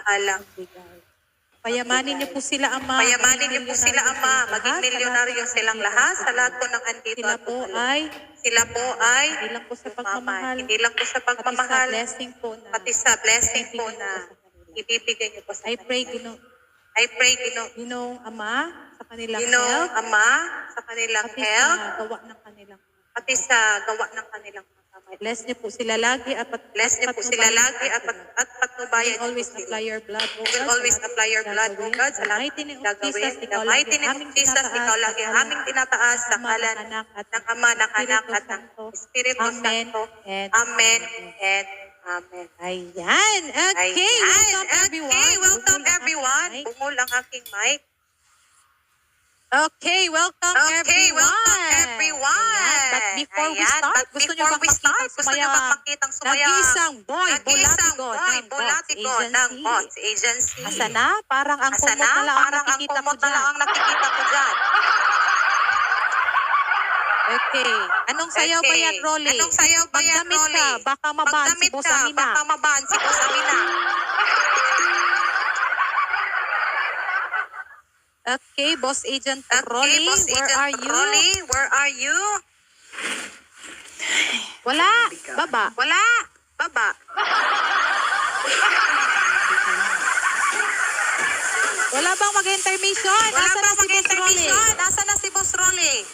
pagpapala. Payamanin niyo po sila, Ama. Payamanin niyo po sila, Ama. Maging milyonaryo silang lahat sa lahat po ng andito. Sila po ay hindi lang po sa pagmamahal, hindi lang po sa pagmamahal, pati sa blessing po na ibibigay niyo po sa I pray, kanila. Ginoong Ama, sa kanilang Ginoong health, Ama, sa kanilang pati health, sa gawa ng kanilang pati sa gawa ng kanilang mga kamay. bless niyo po sila lagi at patnubayan always niyo po apply sila. your blood, O Will God, always apply your blood, O God, sa lahat mighty name ng of Jesus, gagawin. ikaw The mighty lang name of Jesus, ikaw lang ang aming tinataas sa ngalan ng Ama, ng Anak, at ng Espiritu Amen Santo. and Amen and Amen. Ayan. Okay, welcome everyone. Welcome everyone. Bungol ang aking mic. Okay, welcome everyone. Ayan. But before we start, gusto nyo bang makitang sumaya? Nag-iisang boy, bolatigo ng Bots Agency. Asa na? Parang ang kumot na lang ang nakikita ko dyan. Okay. Anong sayaw ba yan, Rolly? Magdamit ka, baka mabaan si Boss Amina. Okay, Boss Agent Rolly, where are you? Wala. Baba. Wala bang mag-intermission? Nasa na si Boss Rolly?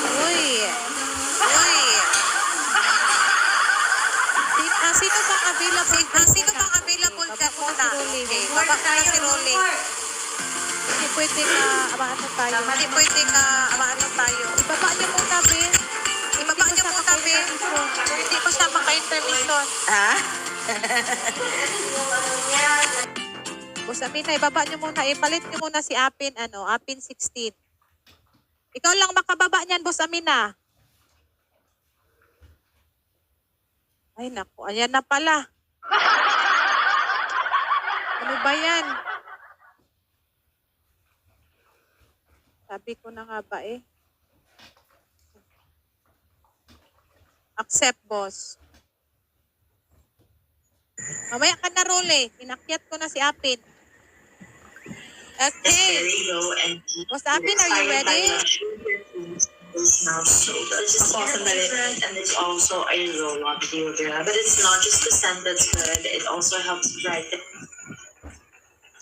Uy. Sino bang available dyan muna? Okay, baba ka na si Rolly. Hindi pwede ka amaano tayo. Ibaba niyo muna, Ben. Hindi pa siya maka-intermission. Boss Amina, ibaba niyo muna. Ipalit niyo muna si Apin 16. Ikaw lang makababa niyan, Boss Amina. Ay, naku. Ayan na pala. Ano ba yan? Sabi ko na nga ba eh. Accept, boss. Mamaya ka na, Rolly. Inakyat ko na si Apin. Okay. Boss Apin, are you ready? Is now sold. It's just different, and it's also a roll-on deodorant. But it's not just the scent that's good; it also helps brighten.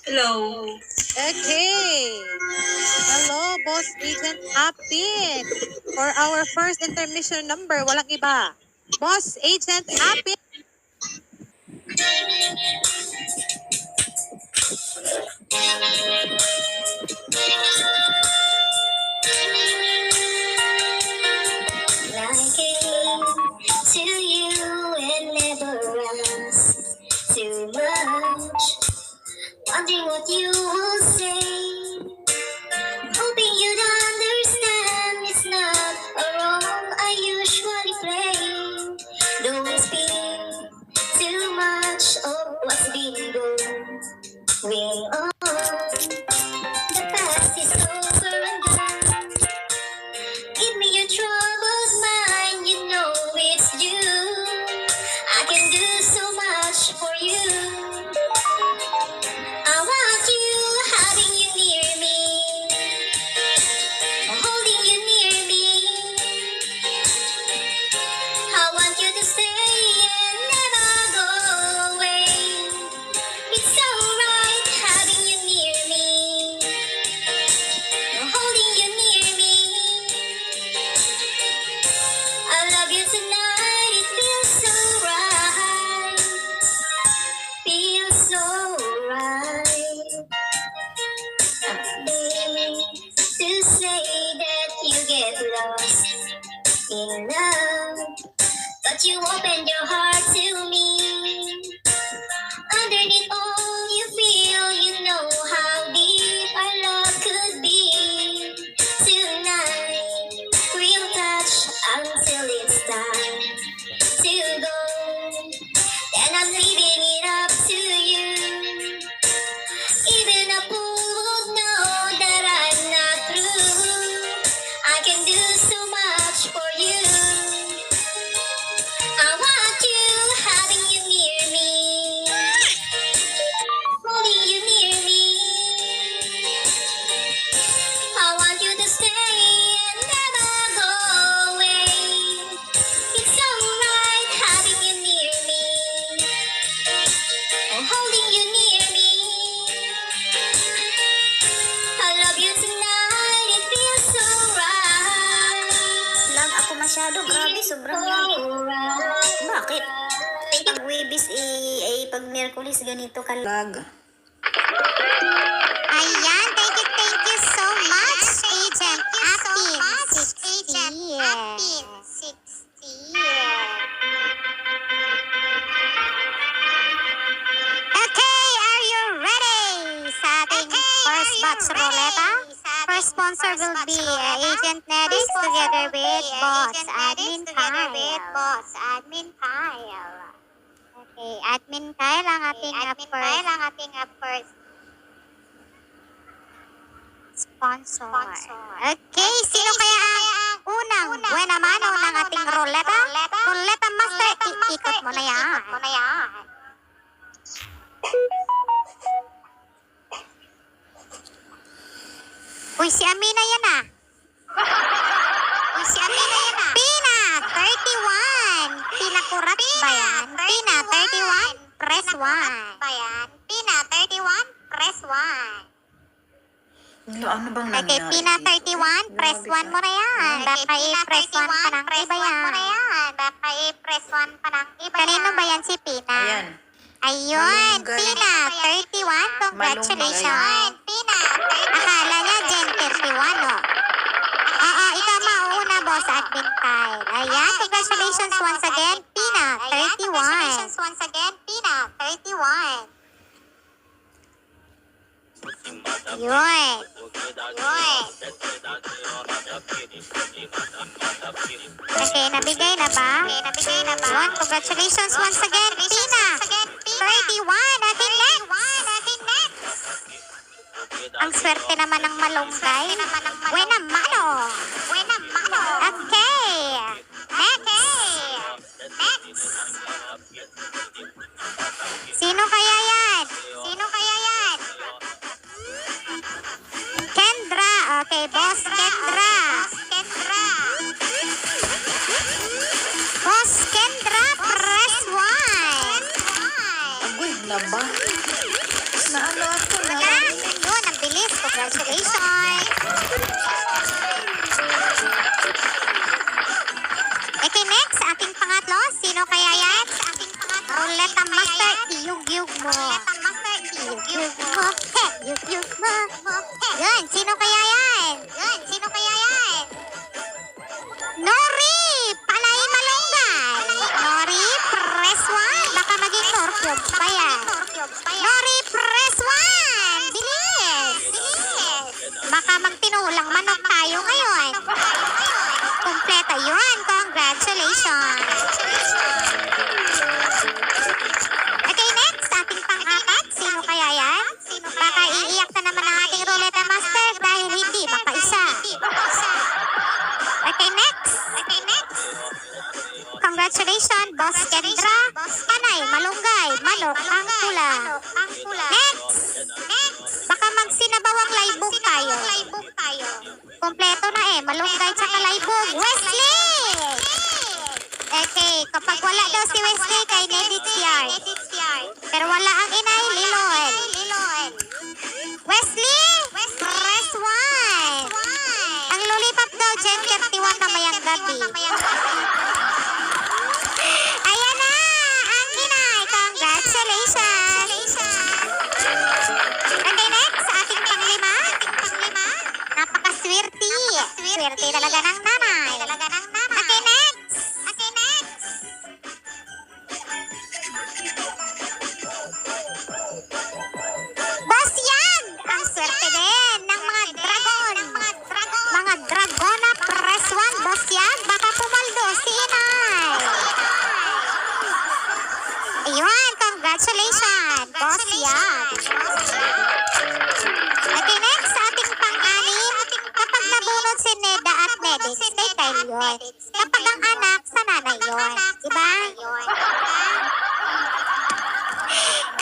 Hello. Okay. Hello, Boss Agent Apin. For our first intermission number, walang iba. Boss Agent Apin. To you and never runs too much. Wondering what you will say. Hoping you'd understand it's not a role I usually play. Don't speak too much of what's been going on. The past is over and gone. Give me your troubled mind, you know it's due. I can do so much for you. I want you, having you near me, holding you near me. I want you to stay and never go away. It's so right having you near me, holding you near me. I love you tonight, it feels so right. Feels so right. To say that you get lost in love, but you opened your heart to me. Underneath all you feel, you know how deep our love could be. Tonight, real touch until it's time to go. And I'm leaving it up to you. Even a fool would know that I'm not through. I can do so much for you. I want you, having you near me, masyado. Grabe, sobrang yun. Bakit? Pag Webis pag Merkulis ganito kalag. Ayan, thank you so much, Agent Apin 60. Okay, are you ready sa ating first batch ruleta? First sponsor will be Agent Nedis together with Boss Admin Kyle. Okay, Admin Kyle ang ating first sponsor. Okay, sino kaya ang unang buena mano ng ating ruleta? Ruleta master, iikot mo na yan. Uy, si Amina yan ah. Pina, 31. Pina kurat ba yan? Pina, 31, press 1. Pina, 31, press 1. Ano bang Okay, nangyari? Pina 31, press 1 mo na yan. Baka i-press 1 pa ng iba yan. Kanino ba yan si Pina? Ayan. Ayun, Malunggay. Pina 31, congratulations. Pina 31. Akala niya Gen 31, no? Oo, ikaw mauna, Boss Admin Kyle. Ayan, congratulations once again, Pina 31. Yun. Okay, nabigay na ba? Yun, congratulations once again, Pina 31. Ating next. Ang swerte naman ng malunggay. Buena mano. Okay. Next. Sino kaya yan? Kendra. Okay, Boss Kendra. Boss Kendra, press 1. Agoy, naba. Naano ako na. Ayan, yun, ang bilis. Congratulations. Okay, next, ating pangatlo. Sino kaya yan? Ruleta Master, iyug-yug mo. Iyug-yug mo. Yun, sino kaya yan? Nori, Palay Malunggay. Nori, press 1. Baka maging Norcube pa yan. Nori, press 1. Bilis. Baka magtinulang manok tayo ngayon. Kompleta yun. Congratulations. Okay, next. Ating pang-apat. Sino kaya yan? Baka iiyak na naman ang ating Ruleta Master dahil hindi makaisa. Okay, next. Congratulations, Boss Kendra. Panay, malunggay, manok, ang pula. Next. Baka magsinabawang laibog tayo. Kompleto na malunggay tsaka laibog. Wesley! Okay, kapag wala daw si Wesley kay Nedit Yard. Pero wala ang inay, Liloen. Wesley! Press 1. Ang lollipop daw, Gen 31 mamayang gabi. Ayan na! Ang inay! Congratulations! Okay, next. Ating panglima. Napakaswerte. Swerte talaga ng nanay. Okay, next. Boss Yag! Ang swerte din ng mga dragon. Mga dragona press 1, Boss Yag. Baka pumaldo si inay. Ayun, congratulations, Boss Yag. Okay, next, ating pang-anim. Kapag nabunod si Neda at Nedix, kay Kyle yun. Kapag ang anak, sa nanay yun. Diba?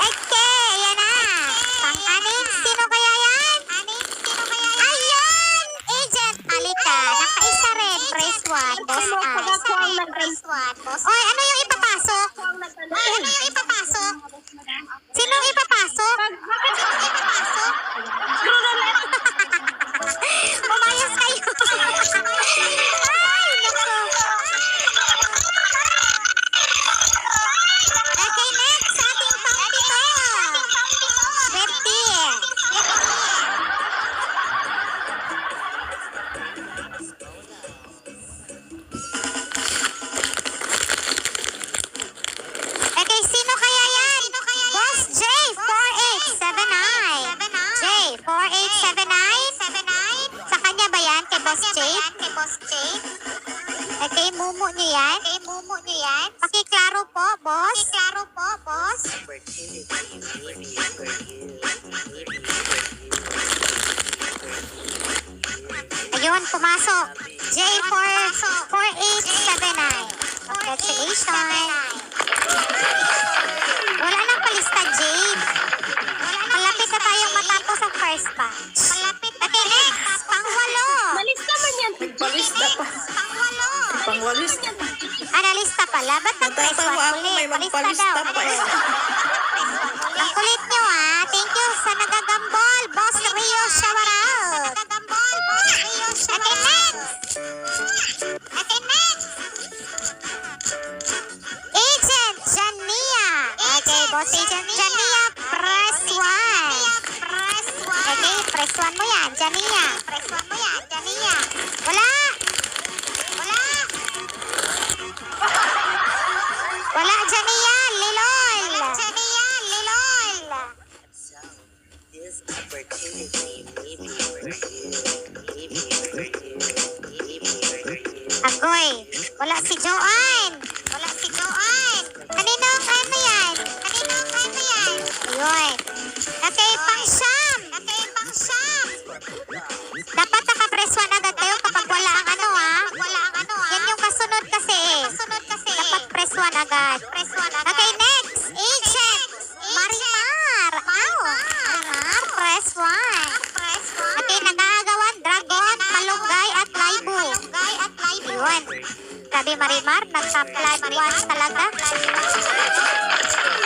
Okay, yan na. Pang-anim, sino kaya yan? Ayun! Agent Alika. Nakaisa rin. Press 1, Boss Ice. Oy, ano yung ipapasok? Sino ipapasok? Umayos kayo. Ay, naku. nyo yan? Pakiklaro po, boss. Ayun, pumasok. J4879. Congratulations. Wala nang palista, Jade. Malapit na tayong matapos ang first batch. Okay, next. Pang-walo. Nagpalista pa. Pangwalis. Analista pala. Ba't nag-press Natatawa one ako, ulit? may Palista magpalista daw. pa eh. Ang kulit nyo Thank you sa nagagambol. Boss Rio Shawarao. Okay, next. Agent Jania. Okay, Boss Agent Jania, press 1. Okay, press 1 mo yan, Jania. Wala. Wala, Jania. Lilol. This opportunity may be for you. Agoy. Wala si Joanne. Kaninong ano yan? Ayun. Okay, pang siyam. Dapat naka-press 1 agad kayo kapag wala ang ano Yan yung kasunod kasi Dapat press 1 agad. Okay, next. Agent Marimar. Marimar, press 1. Okay, nag-aagawan, Dragon, Malunggay at Laibu. Yun. Sabi Marimar, nagka-flat 1 talaga.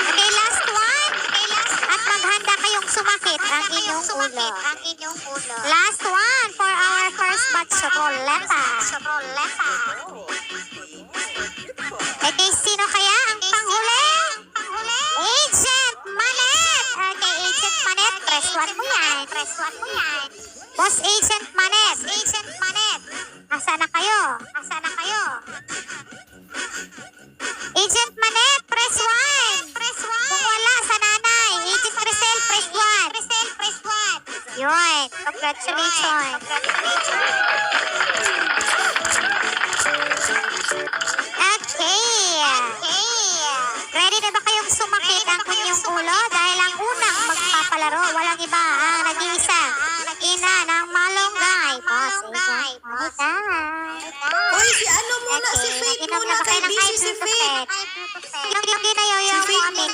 Okay, last one. At maghanda kayong sumakit ang inyong ulo. Last one for our first batch roleta. Okay, sino kaya ang panghuli? Agent Manet. Okay, Agent Manet, press 1 mo yan. Boss Agent Manet. Asa na kayo? Agent Manet, press 1. Kung wala, sa nanay. Agent Crisel, press 1. Yun. Congratulations. Okay. Ready na ba kayong sumakit ang inyong ulo? Dahil ang unang magpapalaro, walang iba ang nag-iisa. Ina ng malunggay. Boss Agent Malunggay. Uy, si ano muna, si Faith Inom muna. na ba Kay kayo ng busy si Faith. Hindi na yoyo Si mo Faith amin.